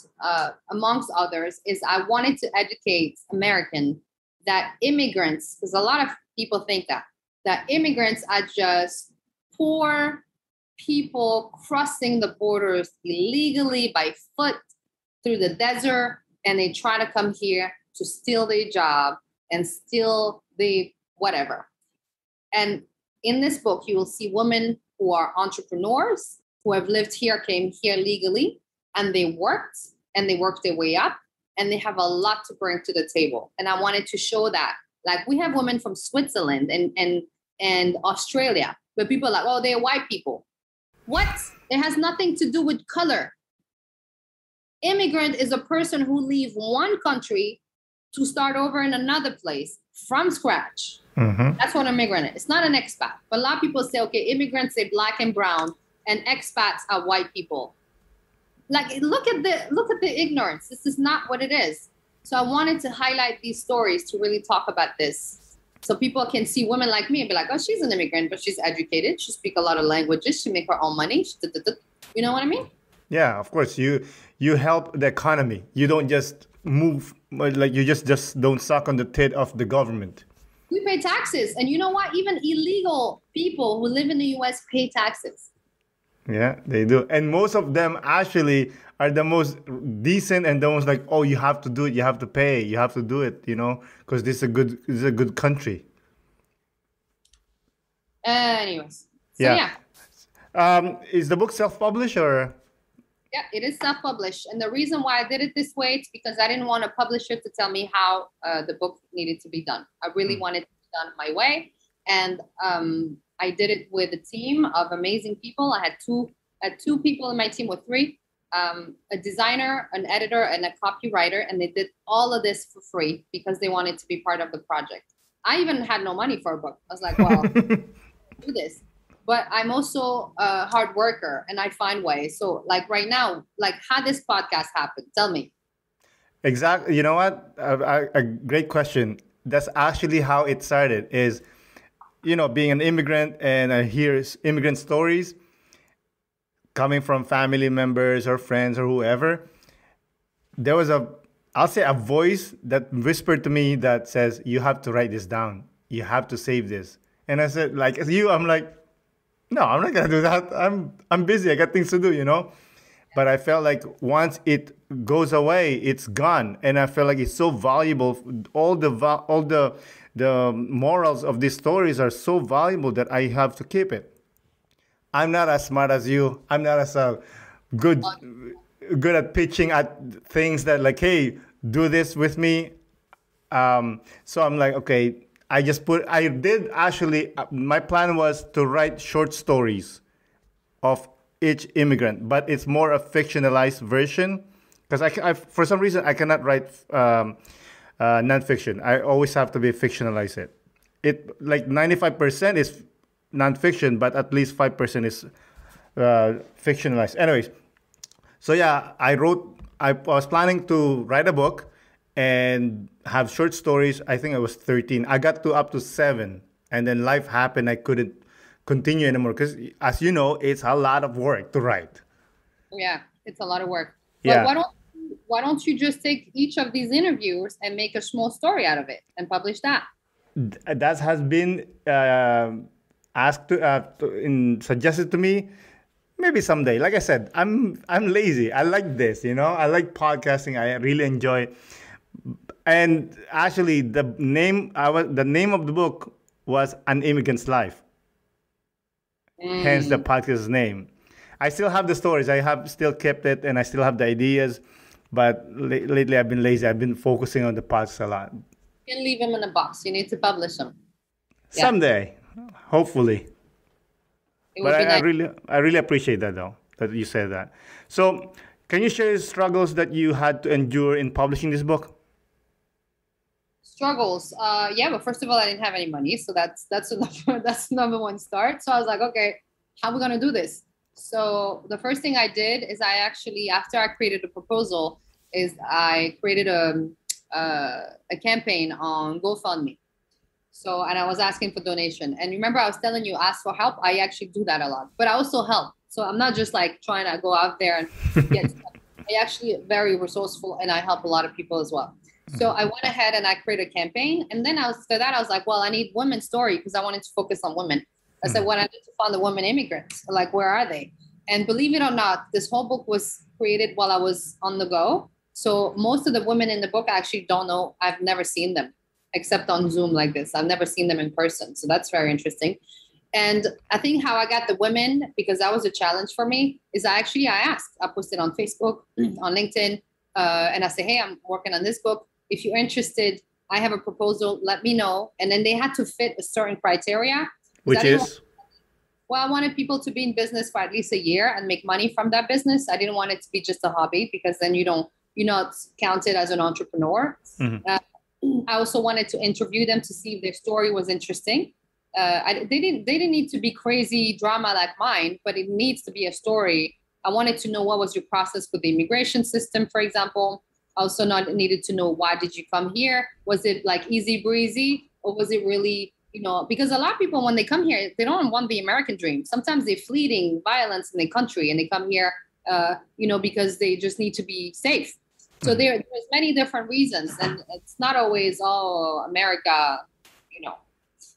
amongst others, is I wanted to educate Americans that immigrants, because a lot of people think that immigrants are just poor people crossing the borders illegally by foot through the desert, and they try to come here to steal their job and steal the whatever. And in this book, you will see women who are entrepreneurs, who have lived here, came here legally, and they worked their way up, and they have a lot to bring to the table. And I wanted to show that. Like, we have women from Switzerland and Australia, where people are like, oh, they're white people. What? It has nothing to do with color. Immigrant is a person who leave one country to start over in another place from scratch. Mm-hmm. That's what an immigrant is. It's not an expat. But a lot of people say, okay, immigrants say black and brown, and expats are white people. Like, look at the ignorance. This is not what it is. So I wanted to highlight these stories to really talk about this, so people can see women like me and be like, oh, she's an immigrant, but she's educated. She speaks a lot of languages. She make her own money. You know what I mean? Yeah, of course. You help the economy. You don't just move, like you just don't suck on the tit of the government. We pay taxes. And you know what? Even illegal people who live in the U.S. pay taxes. Yeah, they do. And most of them actually are the most decent and the most like, oh, you have to do it, you have to pay, you have to do it, you know, because this is a good country. Anyways. So, yeah. Is the book self-published or? Yeah, it is self-published. And the reason why I did it this way is because I didn't want a publisher to tell me how the book needed to be done. I really wanted it to be done my way. And I did it with a team of amazing people. I had two people in my team, with three, a designer, an editor, and a copywriter. And they did all of this for free because they wanted to be part of the project. I even had no money for a book. I was like, well, do this. But I'm also a hard worker and I find ways. So like right now, like how this podcast happened, tell me. Exactly. You know what? A great question. That's actually how it started is, you know, being an immigrant, and I hear immigrant stories coming from family members or friends or whoever. There was I'll say a voice that whispered to me that says, you have to write this down. You have to save this. And I said, like, as you, I'm like, no, I'm not going to do that. I'm busy. I got things to do, you know? But I felt like once it goes away, it's gone. And I felt like it's so valuable. All the morals of these stories are so valuable that I have to keep it. I'm not as smart as you. I'm not as good at pitching at things that like, hey, do this with me. So I'm like, okay, I did actually, my plan was to write short stories of each immigrant, but it's more a fictionalized version because I for some reason, I cannot write nonfiction. I always have to be fictionalize it. It like 95% is nonfiction, but at least 5% is fictionalized. Anyways, so yeah, I was planning to write a book and have short stories. I think I was 13. I got up to 7, and then life happened. I couldn't continue anymore because, as you know, it's a lot of work to write. Yeah, it's a lot of work. Yeah. But why don't you just take each of these interviews and make a small story out of it and publish that? That has been suggested to me. Maybe someday. Like I said, I'm lazy. I like this, you know. I like podcasting. I really enjoy. And actually, the name of the book was An Immigrant's Life. Hence the podcast's name. I still have the stories. I have still kept it, and I still have the ideas. But lately, I've been lazy. I've been focusing on the podcast a lot. You can leave them in a box. You need to publish them. Yeah. Hopefully. It But would be nice. I really appreciate that though, that you said that. So, can you share the struggles that you had to endure in publishing this book? Struggles. Yeah, but first of all, I didn't have any money, so that's the that's the number one start. So I was like, okay, how are we gonna do this? So the first thing I did is I actually, after I created a proposal, is I created a campaign on GoFundMe. So, and I was asking for donation. And remember, I was telling you, ask for help. I actually do that a lot, but I also help. So I'm not just like trying to go out there and get stuff. I actually very resourceful, and I help a lot of people as well. So I went ahead and I created a campaign. And then after that, I was like, well, I need women's story because I wanted to focus on women. I said, well, I need to find the women immigrants. Like, where are they? And believe it or not, this whole book was created while I was on the go. So most of the women in the book I actually don't know. I've never seen them except on Zoom like this. I've never seen them in person. So that's very interesting. And I think how I got the women, because that was a challenge for me, is I asked. I posted on Facebook, on LinkedIn, and I say, hey, I'm working on this book. If you're interested, I have a proposal, let me know. And then they had to fit a certain criteria. Which is? Well, I wanted people to be in business for at least a year and make money from that business. I didn't want it to be just a hobby, because then you're not counted as an entrepreneur. Mm-hmm. I also wanted to interview them to see if their story was interesting. They didn't need to be crazy drama like mine, but it needs to be a story. I wanted to know, what was your process with the immigration system, for example. I also needed to know, why did you come here? Was it like easy breezy, or was it really, because a lot of people, when they come here, they don't want the American dream. Sometimes they're fleeing violence in their country and they come here, because they just need to be safe. So there's many different reasons, and it's not always, America,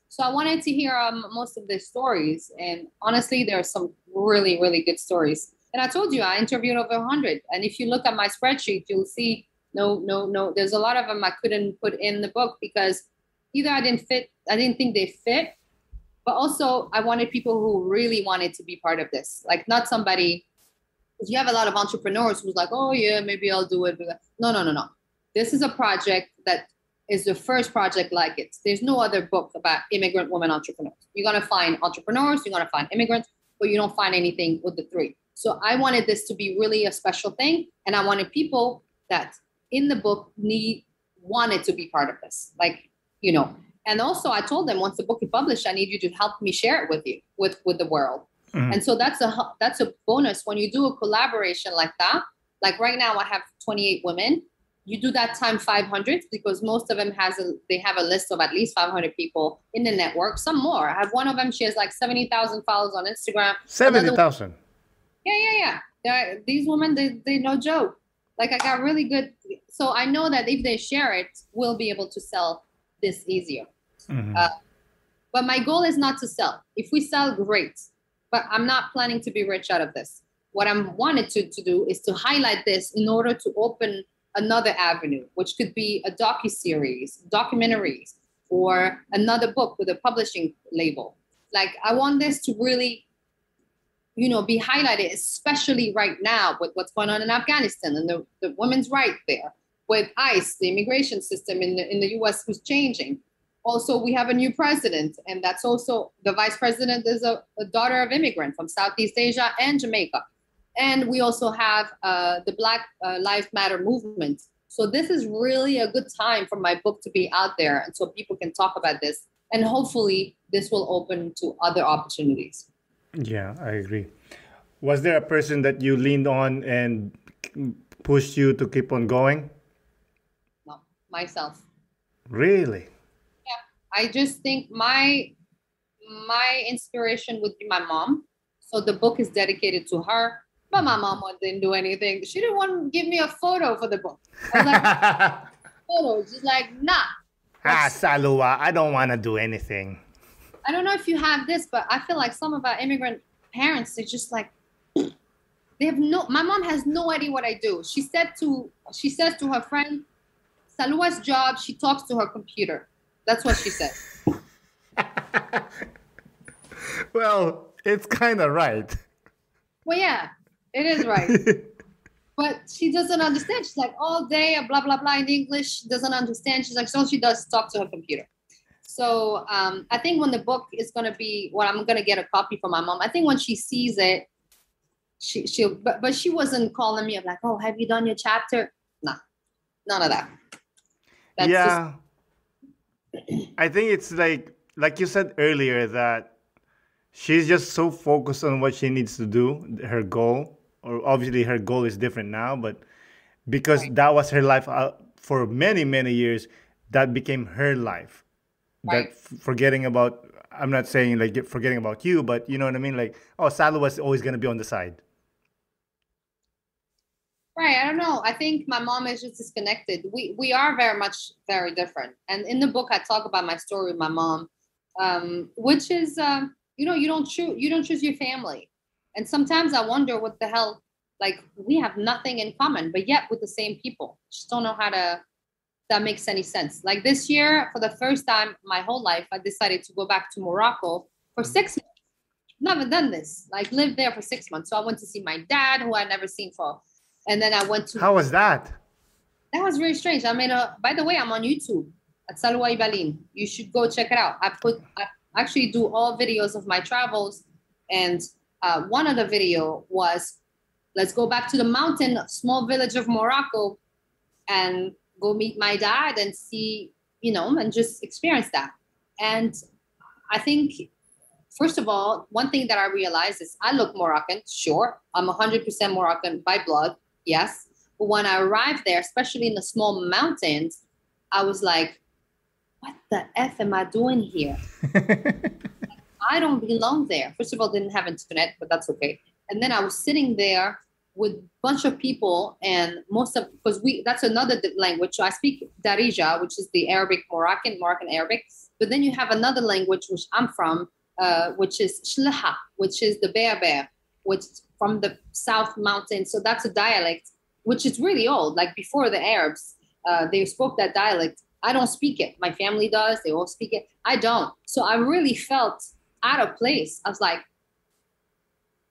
So I wanted to hear most of their stories, and honestly, there are some really, really good stories. And I told you, I interviewed over 100. And if you look at my spreadsheet, you'll see, no, there's a lot of them I couldn't put in the book because either I didn't think they fit, but also I wanted people who really wanted to be part of this. Like, not somebody, because you have a lot of entrepreneurs who's like, oh yeah, maybe I'll do it. No. This is a project that is the first project like it. There's no other book about immigrant women entrepreneurs. You're going to find entrepreneurs, you're going to find immigrants, but you don't find anything with the three. So I wanted this to be really a special thing. And I wanted people that in the book wanted to be part of this. Like, and also I told them, once the book is published, I need you to help me share it with you, with the world. Mm-hmm. And so that's a bonus when you do a collaboration like that. Like right now I have 28 women. You do that time 500, because most of them have a list of at least 500 people in the network. Some more. I have one of them, she has like 70,000 followers on Instagram. 70,000. Yeah. These women, they no joke. Like, I got really good. So I know that if they share it, we'll be able to sell this easier. Mm-hmm. But my goal is not to sell. If we sell, great. But I'm not planning to be rich out of this. What I wanted to do is to highlight this in order to open another avenue, which could be a docuseries, documentaries, or another book with a publishing label. Like, I want this to really, be highlighted, especially right now with what's going on in Afghanistan and the women's right there, with ICE, the immigration system in the US who's changing. Also, we have a new president, and that's also the vice president is a daughter of immigrant from Southeast Asia and Jamaica. And we also have the Black Lives Matter movement. So this is really a good time for my book to be out there, and so people can talk about this. And hopefully this will open to other opportunities. Yeah, I agree. Was there a person that you leaned on and pushed you to keep on going? No, myself. Really? Yeah, I just think my inspiration would be my mom. So the book is dedicated to her. But my mom didn't do anything. She didn't want to give me a photo for the book. I was like, photo. She's like, nah. Saloua, I don't want to do anything. I don't know if you have this, but I feel like some of our immigrant parents, they're just like, my mom has no idea what I do. She says to her friend, Saloua's job, she talks to her computer. That's what she says. Well, it's kind of right. Well, yeah, it is right. But she doesn't understand. She's like, all day, blah, blah, blah in English. She doesn't understand. She's like, all she does is talk to her computer. So I think when the book is going to be, well, I'm going to get a copy from my mom. I think when she sees it, but she wasn't calling me. I'm like, oh, have you done your chapter? No, none of that. That's Yeah, I think it's like you said earlier that she's just so focused on what she needs to do, her goal, or obviously her goal is different now, but because right, that was her life for many, many years, that became her life. That right, forgetting about, I'm not saying like forgetting about you, but you know what I mean? Like, oh, Salu was always going to be on the side. right. I don't know. I think my mom is just disconnected. We are very much very different. And in the book, I talk about my story with my mom, which is, you don't choose your family. And sometimes I wonder what the hell, like we have nothing in common, but yet with the same people. Just don't know how to. That makes any sense. Like this year, for the first time my whole life, I decided to go back to Morocco for 6 months. Never done this. Like lived there for 6 months. So I went to see my dad, who I'd never seen for, and then I went to. How was that? That was very strange. I made a. By the way, I'm on YouTube at Saloua Ibaline. You should go check it out. I actually do all videos of my travels, and one of the video was, let's go back to the mountain, small village of Morocco, and go meet my dad and see, and just experience that. And I think, first of all, one thing that I realized is I look Moroccan, sure. I'm 100% Moroccan by blood, yes. But when I arrived there, especially in the small mountains, I was like, what the F am I doing here? I don't belong there. First of all, didn't have internet, but that's okay. And then I was sitting there with a bunch of people, and because that's another language. So I speak Darija, which is the Moroccan Arabic. But then you have another language, which I'm from, which is Shlaha, which is the Berber, which from the South Mountain. So that's a dialect, which is really old. Like before the Arabs, they spoke that dialect. I don't speak it. My family does. They all speak it. I don't. So I really felt out of place. I was like,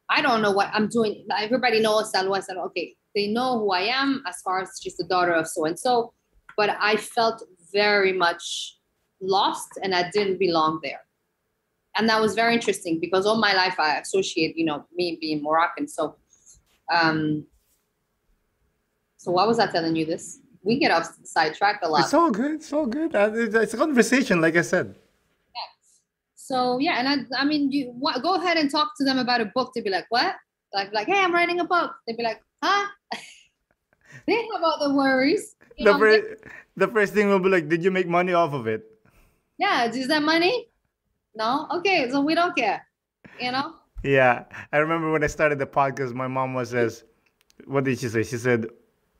I don't know what I'm doing. Everybody knows Saloua. I said, okay, they know who I am as far as she's the daughter of so and so. But I felt very much lost and I didn't belong there. And that was very interesting because all my life I associate, me being Moroccan. So, so why was I telling you this? We get off sidetracked a lot. It's all good. It's all good. It's a conversation, like I said. So yeah, and I mean, go ahead and talk to them about a book. They'd be like, "What?" Like, "Hey, I'm writing a book." They'd be like, "Huh?" They have other worries. The first thing will be like, "Did you make money off of it?" Yeah, is that money? No. Okay, so we don't care. Yeah, I remember when I started the podcast, my mom says, "What did she say?" She said,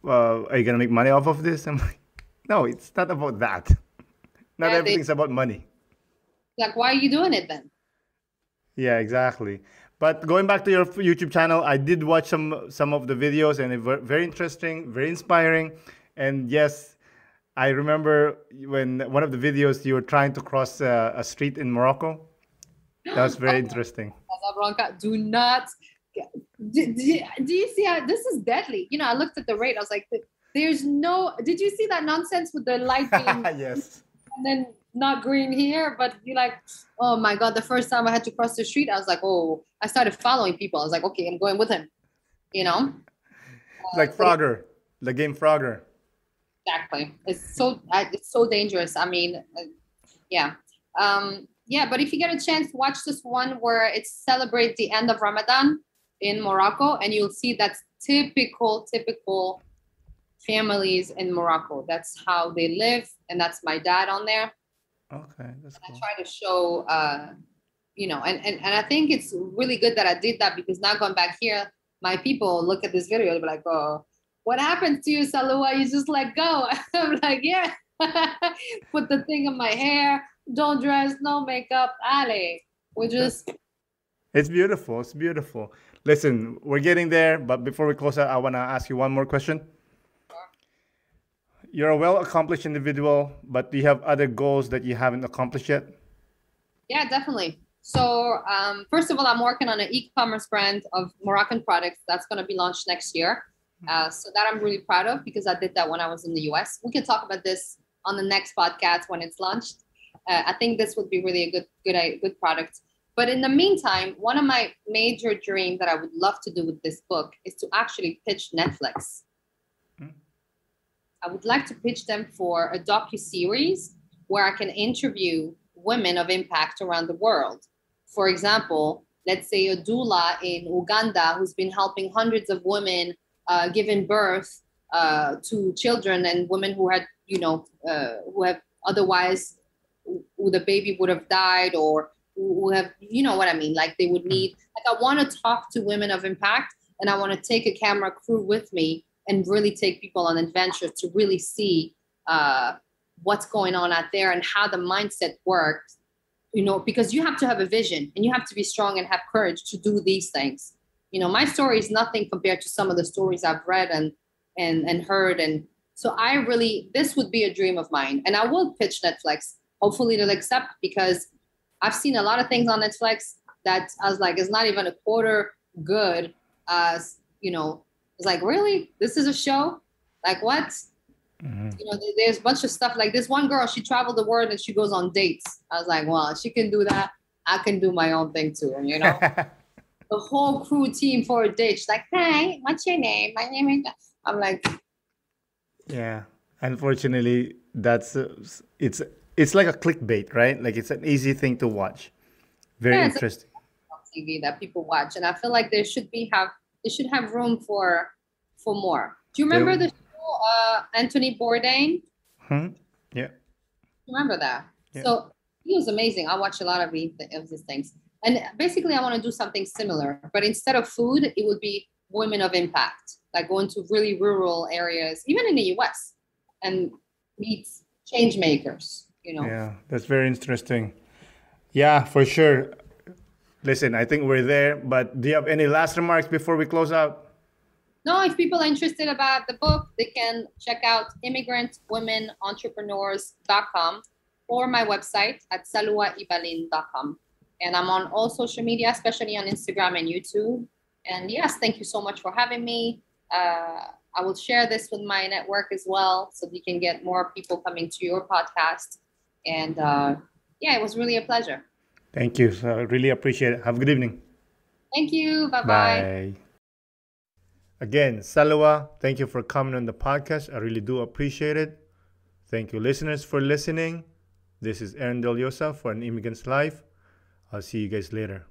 "Are you gonna make money off of this?" I'm like, "No, it's not about that. Not everything's about money." Like, why are you doing it then? Yeah, exactly. But going back to your YouTube channel, I did watch some of the videos, and it were very interesting, very inspiring. And yes, I remember when one of the videos you were trying to cross a street in Morocco. That was very interesting. Do not. Do you see how this is deadly? I looked at the rate. I was like, "There's no." Did you see that nonsense with the light being? Yes. And then not green here, but you're like, oh my God, the first time I had to cross the street, I was like, oh, I started following people. I was like, okay, I'm going with him, Like Frogger, the game Frogger. Exactly. It's so dangerous. I mean, yeah. Yeah, but if you get a chance, watch this one where it celebrates the end of Ramadan in Morocco, and you'll see that's typical families in Morocco. That's how they live, and that's my dad on there. Okay, that's cool. I try to show, and I think it's really good that I did that because now going back here, my people look at this video, they'll be like, oh, what happened to you, Saloua? You just let go. I'm like, yeah. Put the thing in my hair, don't dress, no makeup, ale. It's beautiful. It's beautiful. Listen, we're getting there, but before we close out, I want to ask you one more question. You're a well-accomplished individual, but do you have other goals that you haven't accomplished yet? Yeah, definitely. So first of all, I'm working on an e-commerce brand of Moroccan products that's going to be launched next year. So that I'm really proud of because I did that when I was in the US. We can talk about this on the next podcast when it's launched. I think this would be really a good product. But in the meantime, one of my major dreams that I would love to do with this book is to actually pitch Netflix. I would like to pitch them for a docu-series where I can interview women of impact around the world. For example, let's say a doula in Uganda who's been helping hundreds of women giving birth to children and women who had, who have otherwise, who the baby would have died, or who have, you know what I mean? Like they would need, like I want to talk to women of impact, and I want to take a camera crew with me and really take people on adventures to really see what's going on out there and how the mindset works, because you have to have a vision and you have to be strong and have courage to do these things. My story is nothing compared to some of the stories I've read and heard. And so this would be a dream of mine, and I will pitch Netflix. Hopefully they'll accept, because I've seen a lot of things on Netflix that I was like, it's not even a quarter good. It's like, really? This is a show? Like what? Mm-hmm. There's a bunch of stuff like this. One girl, she traveled the world and she goes on dates. I was like, well, if she can do that, I can do my own thing too. The whole crew team for a date. She's like, hey, what's your name? My name is... I'm like... Yeah. Unfortunately, it's like a clickbait, right? Like it's an easy thing to watch. Very interesting. TV that people watch. And I feel like they should have room for more. Do you remember the show Anthony Bourdain? Yeah. Remember that? Yeah. So he was amazing. I watch a lot of these things. And basically I want to do something similar, but instead of food, it would be women of impact, like going to really rural areas, even in the US, and meet change makers, Yeah, that's very interesting. Yeah, for sure. Listen, I think we're there, but do you have any last remarks before we close out? No, if people are interested about the book, they can check out immigrantwomenentrepreneurs.com or my website at salouaibaline.com. And I'm on all social media, especially on Instagram and YouTube. And yes, thank you so much for having me. I will share this with my network as well, so we can get more people coming to your podcast. And it was really a pleasure. Thank you. So I really appreciate it. Have a good evening. Thank you. Bye-bye. Bye. Again, Saloua, thank you for coming on the podcast. I really do appreciate it. Thank you, listeners, for listening. This is Aaron Deliosa for An Immigrant's Life. I'll see you guys later.